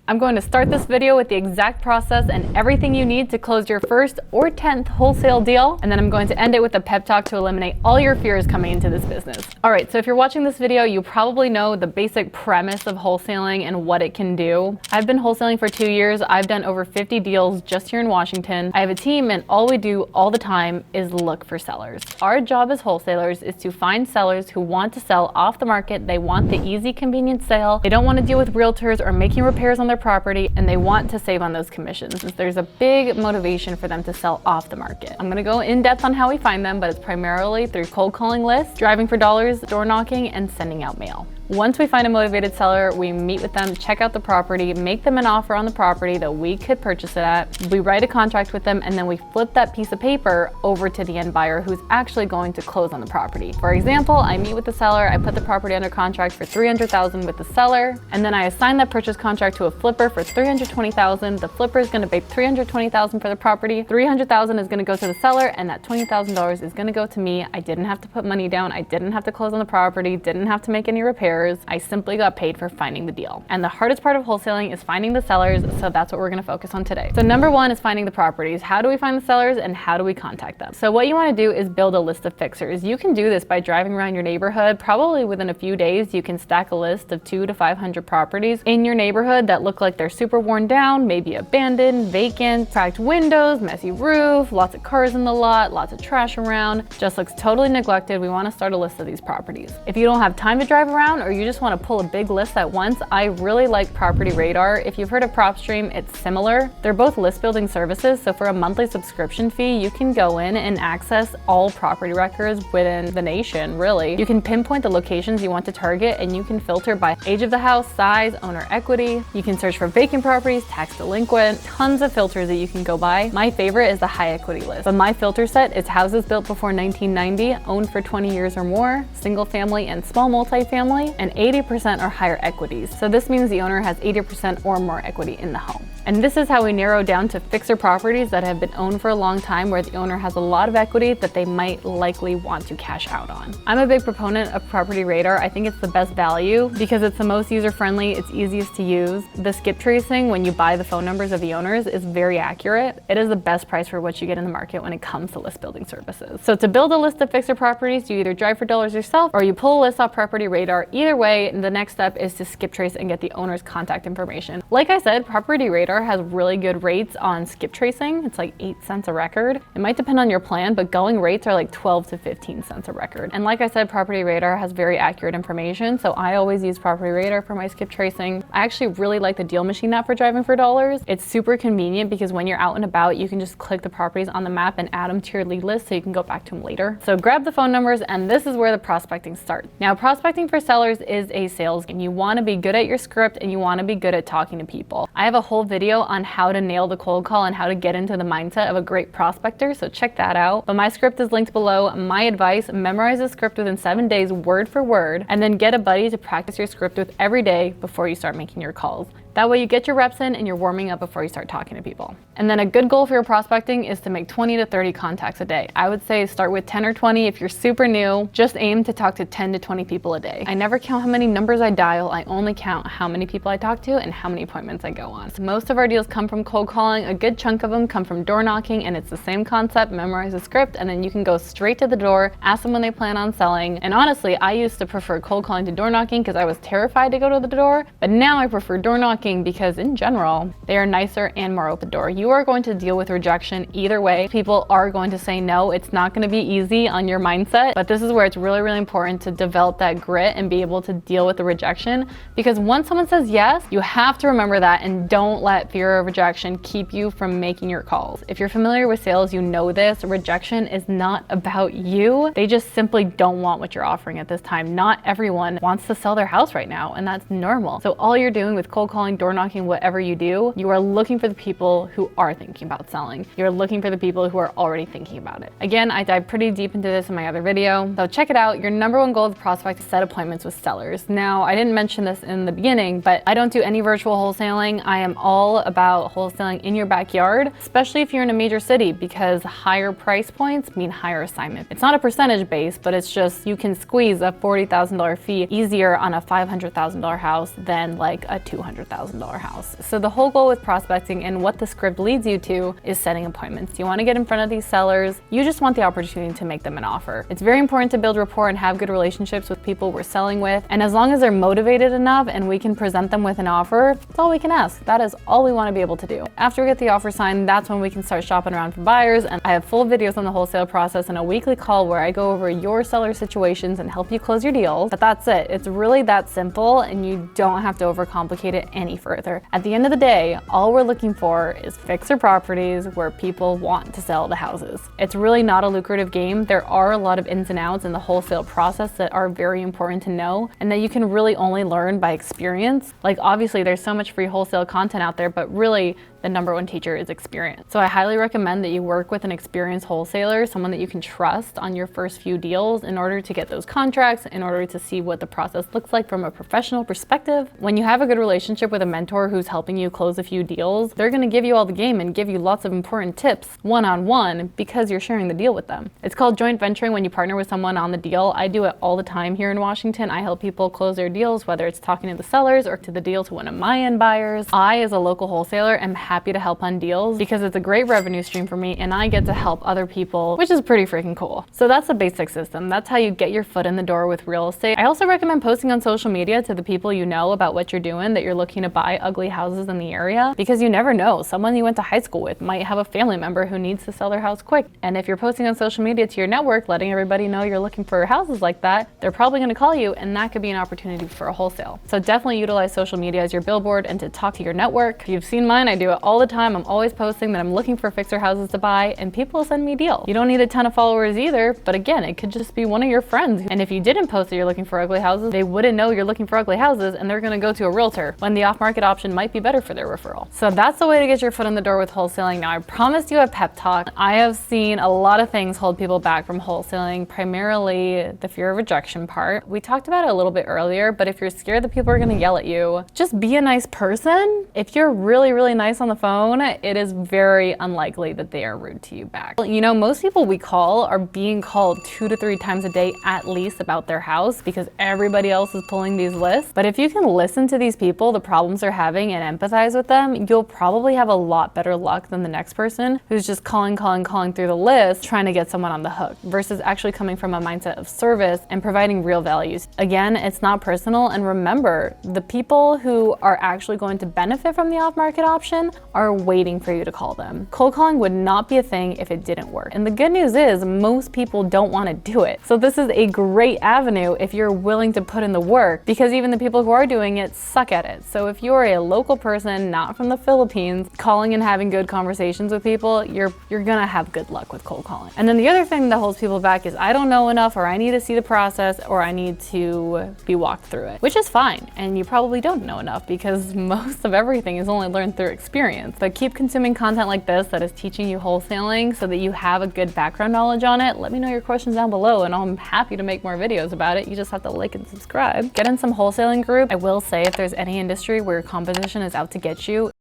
I'm going to start this video with the exact process and everything you need to close your first or 10th wholesale deal, and then I'm going to end it with a pep talk to eliminate all your fears coming into this business. All right, so if you're watching this video, you probably know the basic premise of wholesaling and what it can do. I've been wholesaling for 2 years. I've done over 50 deals just here in Washington. I have a team, and all we do all the time is look for sellers. Our job as wholesalers is to find sellers who want to sell off the market. They want the easy, convenient sale. They don't want to deal with realtors or making repairs on their property, and they want to save on those commissions. There's a big motivation for them to sell off the market. I'm gonna go in depth on how we find them, but it's primarily through cold calling lists, driving for dollars, door knocking, and sending out mail. Once we find a motivated seller, we meet with them, check out the property, make them an offer on the property that we could purchase it at. We write a contract with them, and then we flip that piece of paper over to the end buyer who's actually going to close on the property. For example, I meet with the seller, I put the property under contract for $300,000 with the seller, and then I assign that purchase contract to a flipper for $320,000. The flipper is gonna pay $320,000 for the property. $300,000 is gonna go to the seller, and that $20,000 is gonna go to me. I didn't have to put money down. I didn't have to close on the property, didn't have to make any repairs. I simply got paid for finding the deal. And the hardest part of wholesaling is finding the sellers, so that's what we're gonna focus on today. So number one is finding the properties. How do we find the sellers and how do we contact them? So what you wanna do is build a list of fixers. You can do this by driving around your neighborhood. Probably within a few days, you can stack a list of 200 to 500 properties in your neighborhood that look like they're super worn down, maybe abandoned, vacant, cracked windows, messy roof, lots of cars in the lot, lots of trash around, just looks totally neglected. We wanna start a list of these properties. If you don't have time to drive around, or you just want to pull a big list at once, I really like Property Radar. If you've heard of PropStream, it's similar. They're both list building services, so for a monthly subscription fee, you can go in and access all property records within the nation, really. You can pinpoint the locations you want to target, and you can filter by age of the house, size, owner equity. You can search for vacant properties, tax delinquent, tons of filters that you can go by. My favorite is the high equity list, but my filter set is houses built before 1990, owned for 20 years or more, single family and small multifamily, and 80% are higher equities. So this means the owner has 80% or more equity in the home. And this is how we narrow down to fixer properties that have been owned for a long time, where the owner has a lot of equity that they might likely want to cash out on. I'm a big proponent of Property Radar. I think it's the best value because it's the most user-friendly, it's easiest to use. The skip tracing, when you buy the phone numbers of the owners, is very accurate. It is the best price for what you get in the market when it comes to list building services. So to build a list of fixer properties, you either drive for dollars yourself or you pull a list off Property Radar. Either way, the next step is to skip trace and get the owner's contact information. Like I said, Property Radar has really good rates on skip tracing. It's like 8 cents a record. It might depend on your plan, but going rates are like 12 to 15 cents a record. And like I said, Property Radar has very accurate information, so I always use Property Radar for my skip tracing. I actually really like the Deal Machine app for driving for dollars. It's super convenient because when you're out and about, you can just click the properties on the map and add them to your lead list so you can go back to them later. So grab the phone numbers, and this is where the prospecting starts. Now, prospecting for sellers is a sales game. You want to be good at your script, and you want to be good at talking to people. I have a whole video on how to nail the cold call and how to get into the mindset of a great prospector, so check that out. But my script is linked below. My advice: memorize the script within 7 days, word for word, and then get a buddy to practice your script with every day before you start making your calls. That way you get your reps in and you're warming up before you start talking to people. And then a good goal for your prospecting is to make 20 to 30 contacts a day. I would say start with 10 or 20 if you're super new. Just aim to talk to 10 to 20 people a day. I never count how many numbers I dial. I only count how many people I talk to and how many appointments I go on. So most of our deals come from cold calling. A good chunk of them come from door knocking, and it's the same concept. Memorize the script, and then you can go straight to the door, ask them when they plan on selling. And honestly, I used to prefer cold calling to door knocking because I was terrified to go to the door, but now I prefer door knocking because in general, they are nicer and more open door. You are going to deal with rejection either way. People are going to say no. It's not going to be easy on your mindset, but this is where it's really, really important to develop that grit and be able to deal with the rejection, because once someone says yes, you have to remember that and don't let fear of rejection keep you from making your calls. If you're familiar with sales, you know this. Rejection is not about you. They just simply don't want what you're offering at this time. Not everyone wants to sell their house right now, and that's normal. So all you're doing with cold calling, door knocking, whatever you do, you are looking for the people who are thinking about selling. You're looking for the people who are already thinking about it. Again, I dive pretty deep into this in my other video, so check it out. Your number one goal as a prospect is set appointments with sellers. Now, I didn't mention this in the beginning, but I don't do any virtual wholesaling. I am all about wholesaling in your backyard, especially if you're in a major city, because higher price points mean higher assignment. It's not a percentage base, but it's just you can squeeze a $40,000 fee easier on a $500,000 house than like a $200,000 $100,000 house. So the whole goal with prospecting and what the script leads you to is setting appointments. You want to get in front of these sellers. You just want the opportunity to make them an offer. It's very important to build rapport and have good relationships with people we're selling with. And as long as they're motivated enough and we can present them with an offer, that's all we can ask. That is all we want to be able to do. After we get the offer signed, that's when we can start shopping around for buyers. And I have full videos on the wholesale process and a weekly call where I go over your seller situations and help you close your deals. But that's it. It's really that simple, and you don't have to overcomplicate it any further. At the end of the day, all we're looking for is fixer properties where people want to sell the houses. It's really not a lucrative game. There are a lot of ins and outs in the wholesale process that are very important to know and that you can really only learn by experience. Like, obviously there's so much free wholesale content out there, but really the number one teacher is experience. So I highly recommend that you work with an experienced wholesaler, someone that you can trust on your first few deals in order to get those contracts, in order to see what the process looks like from a professional perspective. When you have a good relationship with a mentor who's helping you close a few deals, they're gonna give you all the game and give you lots of important tips one-on-one because you're sharing the deal with them. It's called joint venturing when you partner with someone on the deal. I do it all the time here in Washington. I help people close their deals, whether it's talking to the sellers or to the deal to one of my end buyers. I, as a local wholesaler, am happy to help on deals because it's a great revenue stream for me and I get to help other people, which is pretty freaking cool. So that's the basic system. That's how you get your foot in the door with real estate. I also recommend posting on social media to the people you know about what you're doing, that you're looking to buy ugly houses in the area, because you never know. Someone you went to high school with might have a family member who needs to sell their house quick. And if you're posting on social media to your network, letting everybody know you're looking for houses like that, they're probably going to call you, and that could be an opportunity for a wholesale. So definitely utilize social media as your billboard and to talk to your network. If you've seen mine, I do it all the time. I'm always posting that I'm looking for fixer houses to buy, and people send me deals. You don't need a ton of followers either, but again, it could just be one of your friends. And if you didn't post that you're looking for ugly houses, they wouldn't know you're looking for ugly houses, and they're gonna go to a realtor when the off-market option might be better for their referral. So that's the way to get your foot in the door with wholesaling. Now, I promised you a pep talk. I have seen a lot of things hold people back from wholesaling, primarily the fear of rejection part. We talked about it a little bit earlier, but if you're scared that people are gonna yell at you, just be a nice person. If you're really, really nice on the phone, it is very unlikely that they are rude to you back. You know, most people we call are being called 2 to 3 times a day at least about their house because everybody else is pulling these lists. But if you can listen to these people, the problems they're having, and empathize with them, you'll probably have a lot better luck than the next person who's just calling through the list, trying to get someone on the hook, versus actually coming from a mindset of service and providing real values. Again, it's not personal, and remember, the people who are actually going to benefit from the off-market option are waiting for you to call them. Cold calling would not be a thing if it didn't work. And the good news is most people don't want to do it. So this is a great avenue if you're willing to put in the work, because even the people who are doing it suck at it. So if you're a local person, not from the Philippines, calling and having good conversations with people, you're gonna have good luck with cold calling. And then the other thing that holds people back is I don't know enough, or I need to see the process, or I need to be walked through it, which is fine. And you probably don't know enough because most of everything is only learned through experience. But keep consuming content like this that is teaching you wholesaling so that you have a good background knowledge on it. Let me know your questions down below and I'm happy to make more videos about it. You just have to like and subscribe. Get in some wholesaling group. I will say, if there's any industry where your competition is out to get you,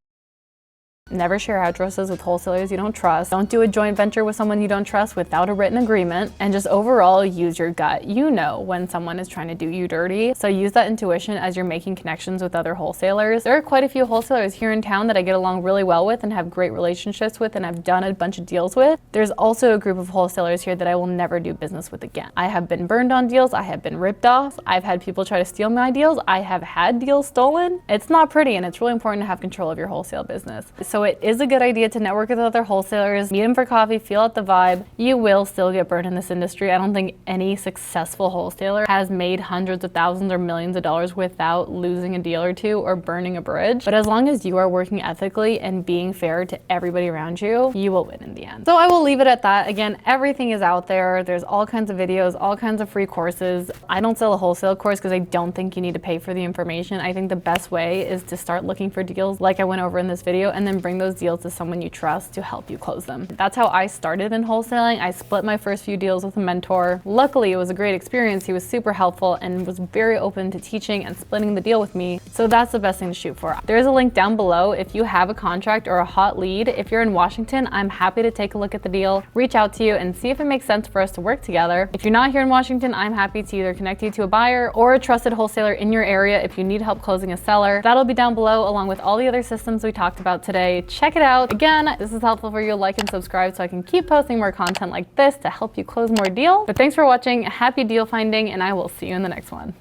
never share addresses with wholesalers you don't trust. Don't do a joint venture with someone you don't trust without a written agreement. And just overall use your gut. You know when someone is trying to do you dirty. So use that intuition as you're making connections with other wholesalers. There are quite a few wholesalers here in town that I get along really well with and have great relationships with and I've done a bunch of deals with. There's also a group of wholesalers here that I will never do business with again. I have been burned on deals. I have been ripped off. I've had people try to steal my deals. I have had deals stolen. It's not pretty, and it's really important to have control of your wholesale business. So it is a good idea to network with other wholesalers, meet them for coffee, feel out the vibe. You will still get burned in this industry. I don't think any successful wholesaler has made hundreds of thousands or millions of dollars without losing a deal or two or burning a bridge. But as long as you are working ethically and being fair to everybody around you, you will win in the end. So I will leave it at that. Again, everything is out there. There's all kinds of videos, all kinds of free courses. I don't sell a wholesale course because I don't think you need to pay for the information. I think the best way is to start looking for deals like I went over in this video and then bring bring those deals to someone you trust to help you close them. That's how I started in wholesaling. I split my first few deals with a mentor. Luckily, it was a great experience. He was super helpful and was very open to teaching and splitting the deal with me. So that's the best thing to shoot for. There is a link down below if you have a contract or a hot lead. If you're in Washington, I'm happy to take a look at the deal, reach out to you and see if it makes sense for us to work together. If you're not here in Washington, I'm happy to either connect you to a buyer or a trusted wholesaler in your area if you need help closing a seller. That'll be down below along with all the other systems we talked about today. Check it out. Again, this is helpful for you to like and subscribe so I can keep posting more content like this to help you close more deals. But thanks for watching. Happy deal finding, and I will see you in the next one.